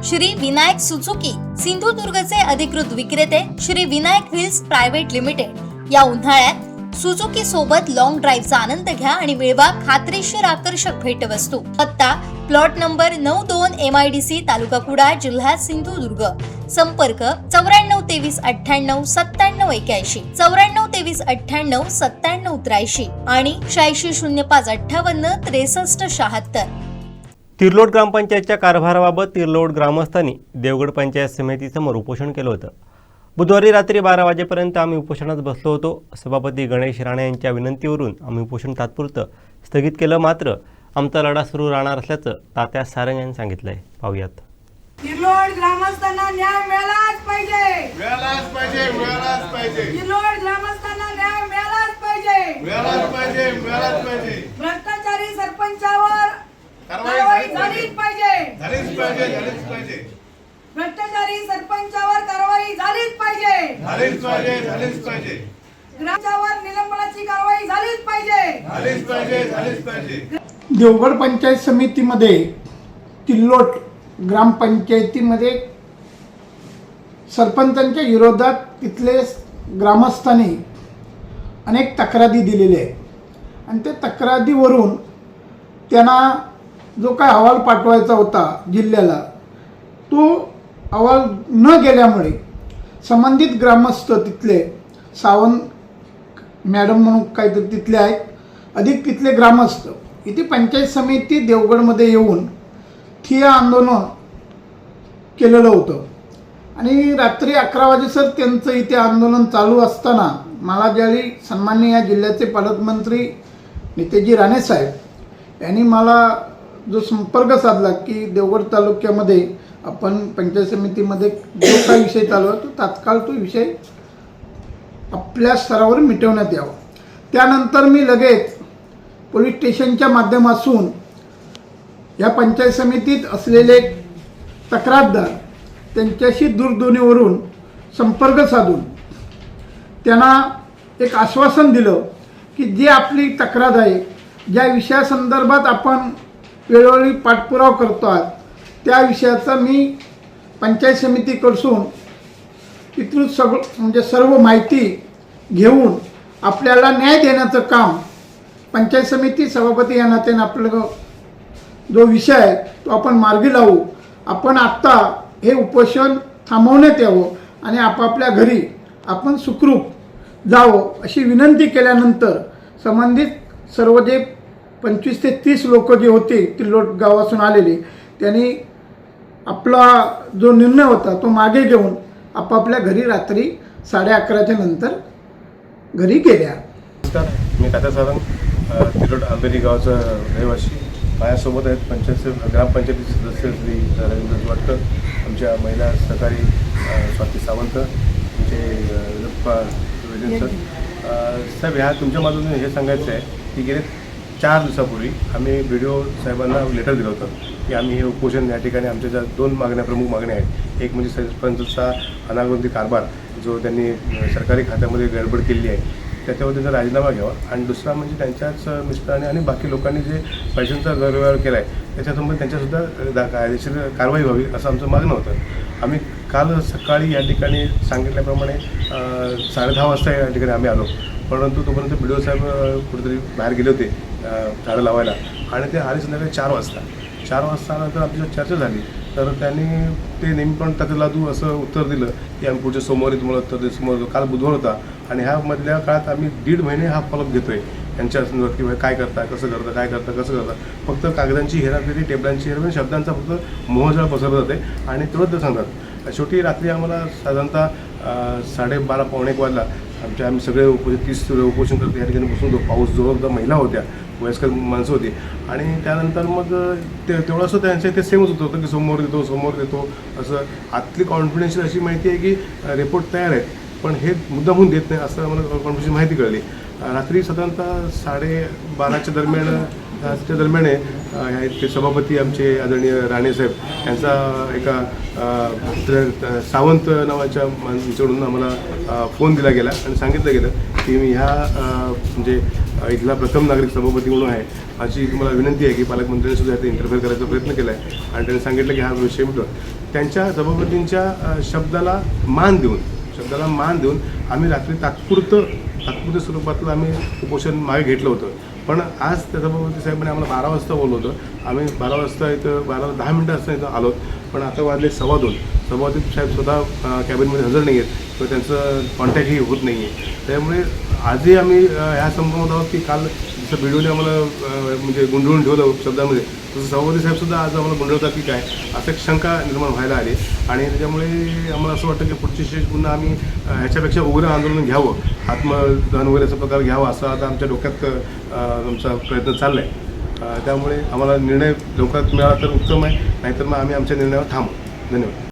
Shri Vinayak Suzuki सिंधुदुर्गचे अधिकृत विक्रेते Shri Vinayak wheels private limited या उन्हाळ्यात सुझुकी सोबत लॉंग ड्राईव्हचा आनंद घ्या आणि मिळवा खात्रीशीर आकर्षक भेटवस्तू। पत्ता प्लॉट नंबर 92 MIDC तालुका कुडाळ जिल्हा सिंधुदुर्ग। संपर्क 9423989781 9423989783 आणि 860558637676। तिर्लोट ग्रामपंचायतच्या कारभाराबाबत तिर्लोट ग्रामस्थांनी देवगड पंचायत समितीसमोर उपोषण केलं होतं। बुधवारी रात्री 12 वाजेपर्यंत आम्ही उपोषणात बसलो होतो। सभापती गणेश राणे यांच्या विनंतीवरून आम्ही उपोषण तात्पुरतं स्थगित केलं, मात्र आमचा लढा सुरू राहणार असल्याचं तात्या सारंग यांनी सांगितलंय। पाहूयात। तिर्लोट ग्रामस्थांना न्याय मिळालाच पाहिजे, मिळालाच पाहिजे, मिळालाच पाहिजे। तिर्लोट ग्रामस्थांना न्याय मिळालाच पाहिजे, मिळालाच पाहिजे, मिळालाच पाहिजे। भ्रष्टाचारी सरपंचावर कारवाई झालीच पाहिजे, झालीच पाहिजे, झालीच पाहिजे। भ्रष्टाचारी सरपंचावर कारवाई झालीच पाहिजे, झालीच पाहिजे, झालीच पाहिजे। ग्रामपंचायतवर निलंबनाची कारवाई झालीच पाहिजे, झालीच पाहिजे, झालीच पाहिजे। देवगड पंचायत समितीमध्ये तिल्लोट ग्रामपंचायतीमध्ये सरपंचांच्या विरोधात तिथले ग्रामस्थांनी अनेक तक्रारी दिलेल्या आहेत आणि त्या तक्रारीवरून त्यांना जो काय अहवाल पाठवायचा होता जिल्ह्याला, तो अहवाल न गेल्यामुळे संबंधित ग्रामस्थ तिथले सावंत मॅडम म्हणून काहीतरी तिथले आहेत, अधिक तिथले ग्रामस्थ इथे पंचायत समिती देवगडमध्ये येऊन ठिय्या आंदोलन केलेलं होतं आणि रात्री 11 वाजेसर त्यांचं इथे आंदोलन चालू असताना मला ज्यावेळी सन्माननीय या जिल्ह्याचे पालकमंत्री नितेजी राणे साहेब यांनी मला जो संपर्क साधला की देवगड तालुक्यामध्ये आपण पंचायत समितीमध्ये जो काही विषय चालू आहे तो तात्काळ तो विषय आपल्या स्तरावर मिटवण्यात यावा। त्यानंतर मी लगेच पोलीस स्टेशनच्या माध्यमातून या पंचायत समितीत असलेले तक्रारदार त्यांच्याशी दूरध्वनीवरून संपर्क साधून त्यांना एक आश्वासन दिलं की जी आपली तक्रार आहे, ज्या विषयासंदर्भात आपण वेळोवेळी पाठपुरावा करतो आहात त्या विषयाचा मी पंचायत समितीकडून इथून म्हणजे सर्व माहिती घेऊन आपल्याला न्याय देण्याचं काम पंचायत समिती सभापती या नात्याने आपलं जो विषय आहे तो आपण मार्गी लावू। आपण आत्ता हे उपोषण थांबवण्यात यावं आणि आपापल्या घरी आपण सुखरूप जावं अशी विनंती केल्यानंतर संबंधित सर्व जे 25 ते 30 लोक जे होते तिल्लोट गावातून आलेले त्यांनी आपला जो निर्णय होता तो मागे घेऊन आपापल्या घरी रात्री 11:30च्या नंतर घरी गेल्या। नमस्कार, मी तात्या सारंग, तिल्लोट आंबेरी गावचा रहिवासी। माझ्यासोबत आहेत ग्रामपंचायतीचे सदस्य श्री रवींद्र वाटकर, आमच्या महिला सहकारी स्वाती सावंत, आमचे सर। साहेब, ह्या तुमच्या माध्यमातून हे सांगायचं आहे की गेले 4 दिवसापूर्वी आम्ही BDO साहेबांना लेटर दिलं होतं की आम्ही हे उपोषण या ठिकाणी आमच्या ज्या 2 मागण्या प्रमुख मागण्या आहेत, एक म्हणजे सरपंचचा अनागोंदी कारभार जो त्यांनी सरकारी खात्यामध्ये गडबड केलेली आहे त्याच्यावर त्यांचा राजीनामा घ्यावा आणि दुसरा म्हणजे त्यांच्याच मिस्टरांनी आणि बाकी लोकांनी जे पैशांचा गैरव्यवहार केला आहे त्याच्यासंबंधी त्यांच्यासुद्धा कायदेशीर कारवाई व्हावी असं आमचं मागणं होतं। आम्ही काल सकाळी या ठिकाणी सांगितल्याप्रमाणे 10:30 वाजता या ठिकाणी आम्ही आलो, परंतु तोपर्यंत BDO साहेब कुठेतरी बाहेर गेले होते झाडं लावायला आणि ते आले संध्याकाळी 4 वाजता। 4 वाजता नंतर आमची चर्चा झाली तर त्यांनी ते नेहमीप्रमाणे तकलादू असं उत्तर दिलं की आम्ही पुढच्या सोमवारी तुम्हाला उत्तर देऊ। समोर काल बुधवार होता आणि ह्या मधल्या काळात आम्ही 1.5 महिने हा फॉलोअप घेतो आहे त्यांच्या संदर्भात की काय करता, कसं करता, काय करता, कसं करता। फक्त कागदांची हेराफेरी, टेबलांची हेराफेरी, शब्दांचा फक्त मोहजाळ पसरला जाते आणि तेवढंच ते सांगतात। शेवटी रात्री आम्हाला साधारणतः 12:30 पावणे 1 वाजला आम्ही सगळे 30 उपोषण करतो या ठिकाणी बसून पाऊस जोरात, महिला होत्या, वयस्कर माणसं होती आणि त्यानंतर मग तेवढं असं त्यांच्या ते सेमच होतं की सोमवार देतो असं। आतली कॉन्फिडेन्शियल अशी माहिती आहे की रिपोर्ट तयार आहेत पण हे मुद्दामहून देत नाही असं आम्हाला कॉन्फिडेन्शियल माहिती कळली। रात्री साधारणतः 12:30च्या दरम्यान ते सभापती आमचे आदरणीय राणेसाहेब यांचा एका सावंत नावाच्या माणसाकडून आम्हाला फोन दिला गेला आणि सांगितलं गेलं की मी ह्या म्हणजे इथला प्रथम नागरिक सभापती म्हणून आहे. अशी तुम्हाला विनंती आहे की पालकमंत्र्यांनी सुद्धा यात इंटरफेअर करायचा प्रयत्न केला आहे आणि त्यांनी सांगितलं की हा विषय मिटवा. त्यांच्या सभापतींच्या शब्दाला मान देऊन आम्ही रात्री तात्पुरत्या स्वरूपातलं आम्ही उपोषण मागे घेतलं होतं. पण आज त्या सभापती साहेबांनी आम्हाला 12 वाजता बोलवलं होतं. आम्ही 12 वाजता इथं 12-10 मिनटं असता इथं आलो. पण आता वाजले 2:15. सभापती साहेब स्वतः कॅबिनमध्ये हजर नाही आहेत किंवा त्यांचं कॉन्टॅक्टही होत नाही आहे. त्यामुळे आजही आम्ही ह्या संभ्रमात आहोत की काल जसं व्हिडिओने आम्हाला म्हणजे गुंडळून ठेवलं शब्दामध्ये, तसं सभापती साहेबसुद्धा आज आम्हाला गुंडळतात की काय असं एक शंका निर्माण व्हायला आली. आणि त्याच्यामुळे आम्हाला असं वाटतं की पुढची स्टेज पुन्हा आम्ही ह्याच्यापेक्षा उग्र आंदोलन घ्यावं, आत्मदहन वगैरे असा प्रकार घ्यावा असं आता आमच्या डोक्यात आमचा प्रयत्न चालला आहे. त्यामुळे आम्हाला निर्णय लवकरात मिळाला तर उत्तम आहे, नाहीतर मग आम्ही आमच्या निर्णयावर थांबू. धन्यवाद.